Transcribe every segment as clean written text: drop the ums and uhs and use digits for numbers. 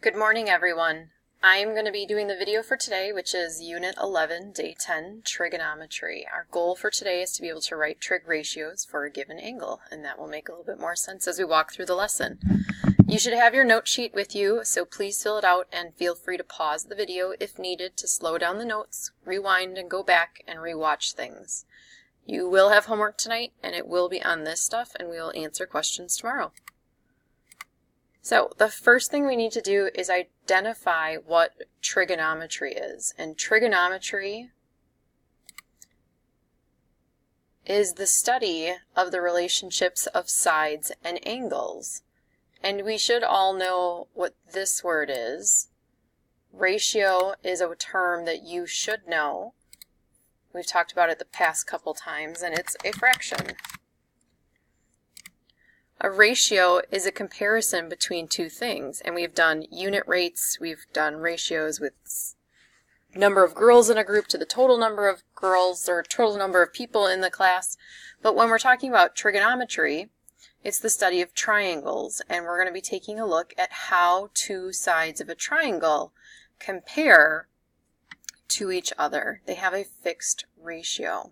Good morning, everyone. I'm going to be doing the video for today, which is Unit 11, Day 10, Trigonometry. Our goal for today is to be able to write trig ratios for a given angle, and that will make a little bit more sense as we walk through the lesson. You should have your note sheet with you, so please fill it out and feel free to pause the video if needed to slow down the notes, rewind, and go back and rewatch things. You will have homework tonight, and it will be on this stuff, and we will answer questions tomorrow. So the first thing we need to do is identify what trigonometry is. And trigonometry is the study of the relationships of sides and angles. And we should all know what this word is. Ratio is a term that you should know. We've talked about it the past couple times, and it's a fraction. A ratio is a comparison between two things, and we've done unit rates, we've done ratios with number of girls in a group to the total number of girls or total number of people in the class. But when we're talking about trigonometry, it's the study of triangles, and we're going to be taking a look at how two sides of a triangle compare to each other. They have a fixed ratio.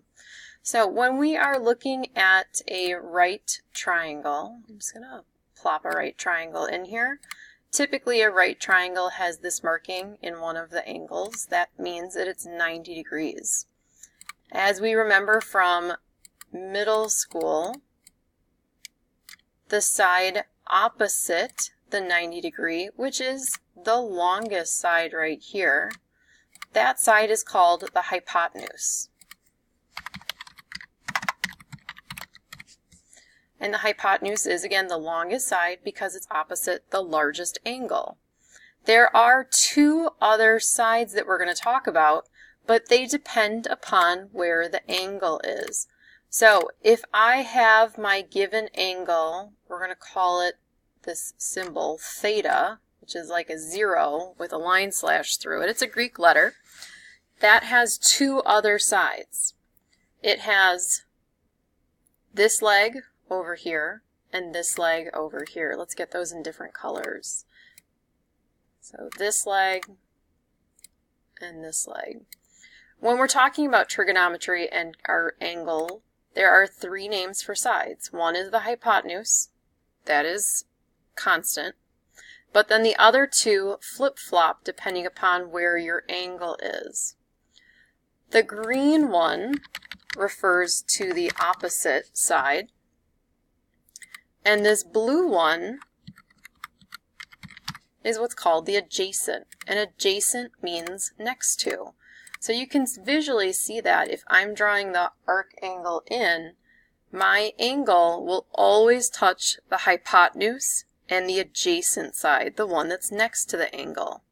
So when we are looking at a right triangle, I'm just going to plop a right triangle in here. Typically a right triangle has this marking in one of the angles. That means that it's 90 degrees. As we remember from middle school, the side opposite the 90 degree, which is the longest side right here, that side is called the hypotenuse. And the hypotenuse is, again, the longest side because it's opposite the largest angle. There are two other sides that we're going to talk about, but they depend upon where the angle is. So if I have my given angle, we're going to call it this symbol, theta, which is like a 0 with a line slash through it. It's a Greek letter. That has two other sides. It has this leg over here and this leg over here. Let's get those in different colors. So this leg and this leg. When we're talking about trigonometry and our angle, there are three names for sides. One is the hypotenuse. That is constant. But then the other two flip-flop depending upon where your angle is. The green one refers to the opposite side. And this blue one is what's called the adjacent. And adjacent means next to. So you can visually see that if I'm drawing the arc angle in, my angle will always touch the hypotenuse and the adjacent side, the one that's next to the angle.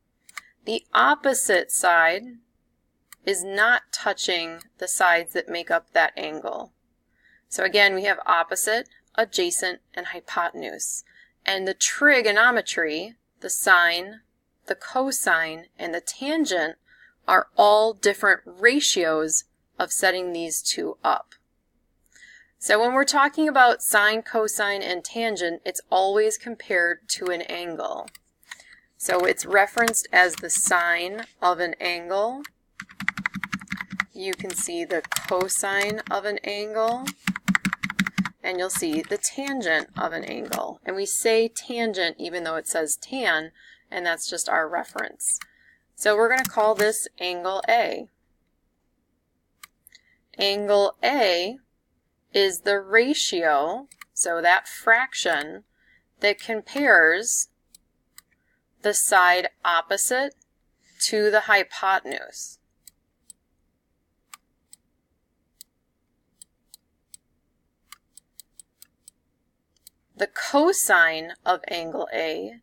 The opposite side is not touching the sides that make up that angle. So again, we have opposite, adjacent, and hypotenuse. And the trigonometry, the sine, the cosine, and the tangent are all different ratios of setting these two up. So when we're talking about sine, cosine, and tangent, it's always compared to an angle. So it's referenced as the sine of an angle. You can see the cosine of an angle. And you'll see the tangent of an angle. And we say tangent even though it says tan, and that's just our reference. So we're going to call this angle A. Angle A is the ratio, so that fraction, that compares the side opposite to the hypotenuse. The cosine of angle A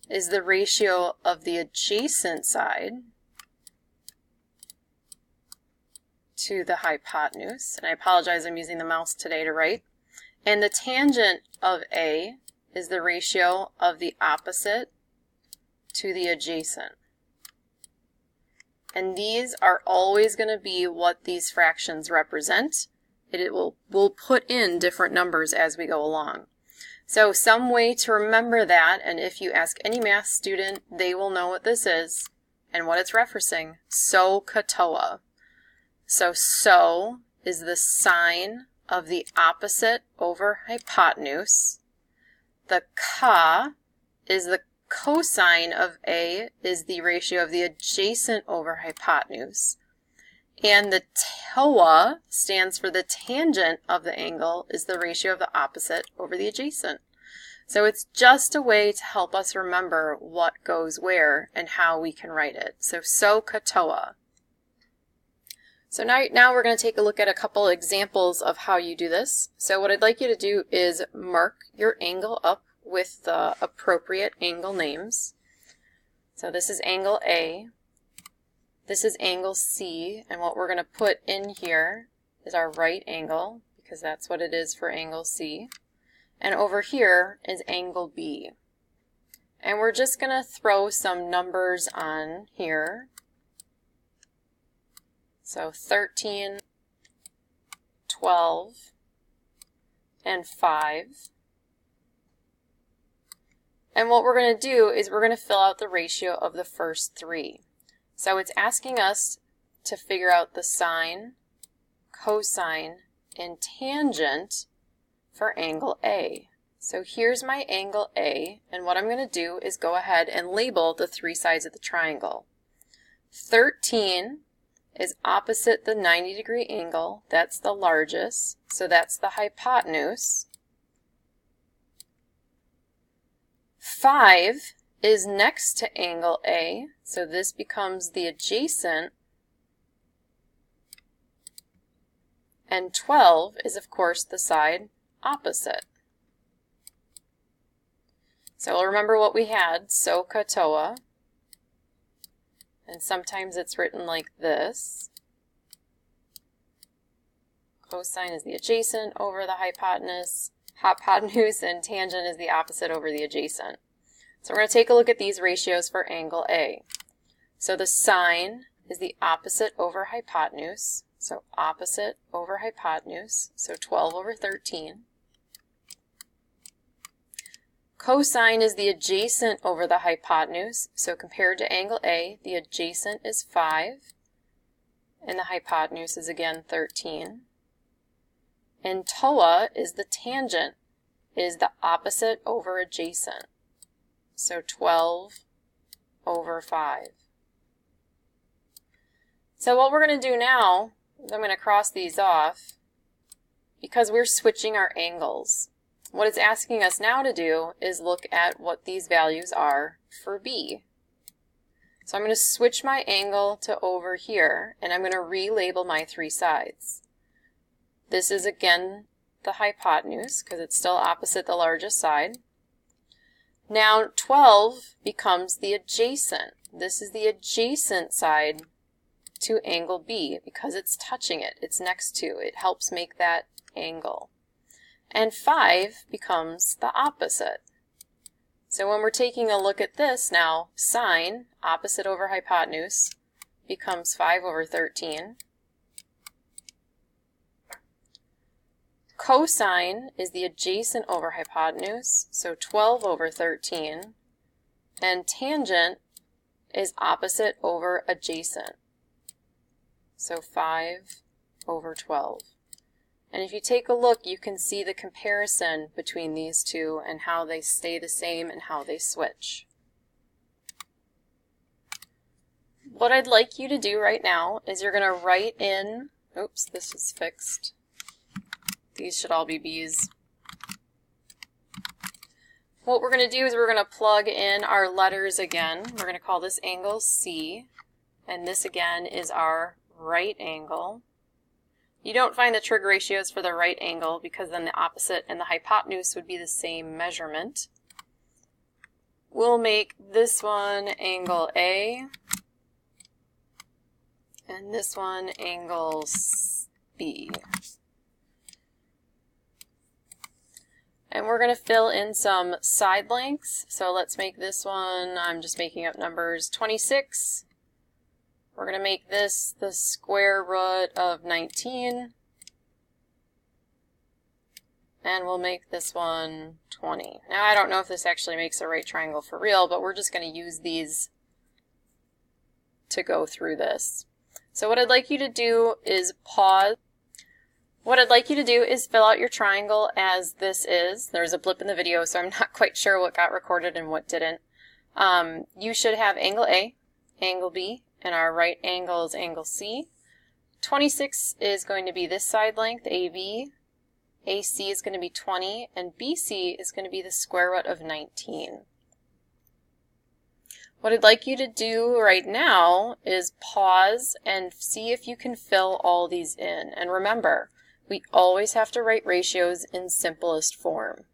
is the ratio of the adjacent side to the hypotenuse. And I apologize, I'm using the mouse today to write. And the tangent of A is the ratio of the opposite to the adjacent. And these are always going to be what these fractions represent. We'll put in different numbers as we go along. So some way to remember that, and if you ask any math student, they will know what this is and what it's referencing. SOHCAHTOA. So is the sine of the opposite over hypotenuse. The ka is the cosine of A, is the ratio of the adjacent over hypotenuse. And the TOA stands for the tangent of the angle, is the ratio of the opposite over the adjacent. So it's just a way to help us remember what goes where and how we can write it. So SOHCAHTOA. So now we're going to take a look at a couple examples of how you do this. So what I'd like you to do is mark your angle up with the appropriate angle names. So this is angle A, this is angle C, and what we're going to put in here is our right angle, because that's what it is for angle C. And over here is angle B. And we're just going to throw some numbers on here. So 13, 12, and 5. And what we're going to do is we're going to fill out the ratio of the first three. So it's asking us to figure out the sine, cosine, and tangent for angle A. So here's my angle A, and what I'm going to do is go ahead and label the three sides of the triangle. 13 is opposite the 90-degree angle. That's the largest, so that's the hypotenuse. 5 is next to angle A, so this becomes the adjacent. And 12 is, of course, the side opposite. So we'll remember what we had, SOHCAHTOA. And sometimes it's written like this. Cosine is the adjacent over the hypotenuse, and tangent is the opposite over the adjacent. So we're going to take a look at these ratios for angle A. So the sine is the opposite over hypotenuse, so opposite over hypotenuse, so 12 over 13. Cosine is the adjacent over the hypotenuse, so compared to angle A, the adjacent is 5, and the hypotenuse is again 13. And TOA is the tangent, is the opposite over adjacent, so 12 over 5. So what we're going to do now is I'm going to cross these off because we're switching our angles. What it's asking us now to do is look at what these values are for B. So I'm going to switch my angle to over here, and I'm going to relabel my three sides. This is again the hypotenuse because it's still opposite the largest side. Now 12 becomes the adjacent. This is the adjacent side to angle B because it's touching it, it's next to, it helps make that angle. And 5 becomes the opposite. So when we're taking a look at this now, sine, opposite over hypotenuse, becomes 5 over 13. Cosine is the adjacent over hypotenuse, so 12 over 13. And tangent is opposite over adjacent, so 5 over 12. And if you take a look, you can see the comparison between these two and how they stay the same and how they switch. What I'd like you to do right now is you're going to write in, oops, this is fixed. These should all be B's. What we're going to do is we're going to plug in our letters again. We're going to call this angle C, and this again is our right angle. You don't find the trig ratios for the right angle because then the opposite and the hypotenuse would be the same measurement. We'll make this one angle A and this one angle B. And we're going to fill in some side lengths. So let's make this one, I'm just making up numbers, 26. We're going to make this the square root of 19. and we'll make this one 20. Now I don't know if this actually makes a right triangle for real, but we're just going to use these to go through this. So what I'd like you to do is pause. What I'd like you to do is fill out your triangle as this is. There's a blip in the video, so I'm not quite sure what got recorded and what didn't. You should have angle A, angle B, and our right angle is angle C. 26 is going to be this side length, AB. AC is going to be 20, and BC is going to be the square root of 19. What I'd like you to do right now is pause and see if you can fill all these in. And remember, we always have to write ratios in simplest form.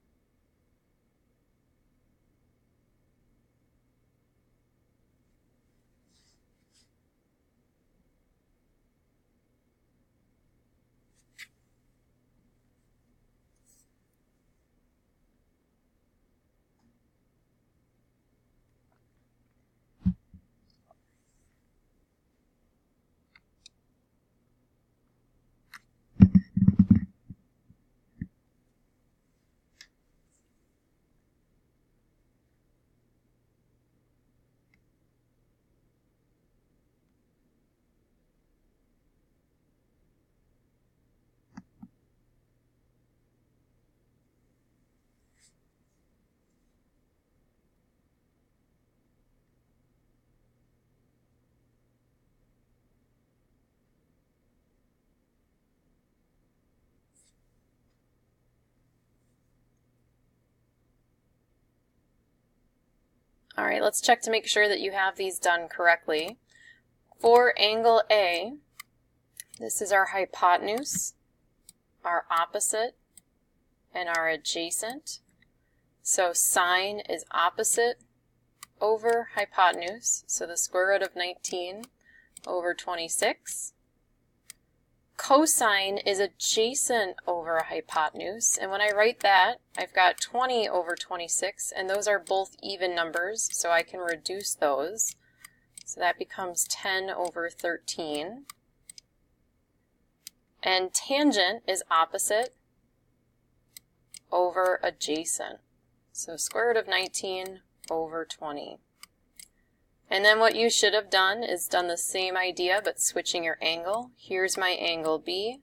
All right, let's check to make sure that you have these done correctly. For angle A, this is our hypotenuse, our opposite, and our adjacent. So sine is opposite over hypotenuse, so the square root of 19 over 26. Cosine is adjacent over hypotenuse, and when I write that, I've got 20 over 26, and those are both even numbers, so I can reduce those. So that becomes 10 over 13. And tangent is opposite over adjacent. So square root of 19 over 20. And then what you should have done is done the same idea, but switching your angle. Here's my angle B.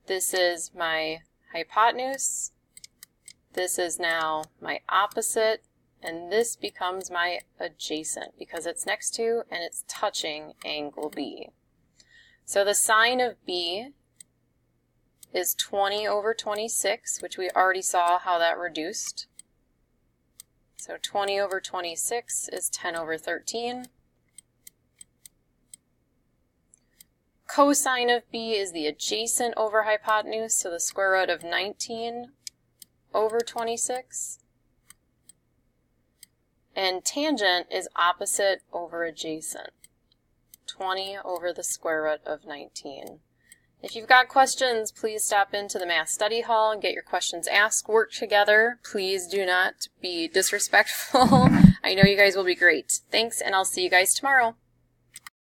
This is my hypotenuse. This is now my opposite. And this becomes my adjacent because it's next to and it's touching angle B. So the sine of B is 20 over 26, which we already saw how that reduced. So 20 over 26 is 10 over 13. Cosine of B is the adjacent over hypotenuse, so the square root of 19 over 26. And tangent is opposite over adjacent, 20 over the square root of 19. If you've got questions, please stop into the Math Study Hall and get your questions asked. Work together. Please do not be disrespectful. I know you guys will be great. Thanks, and I'll see you guys tomorrow.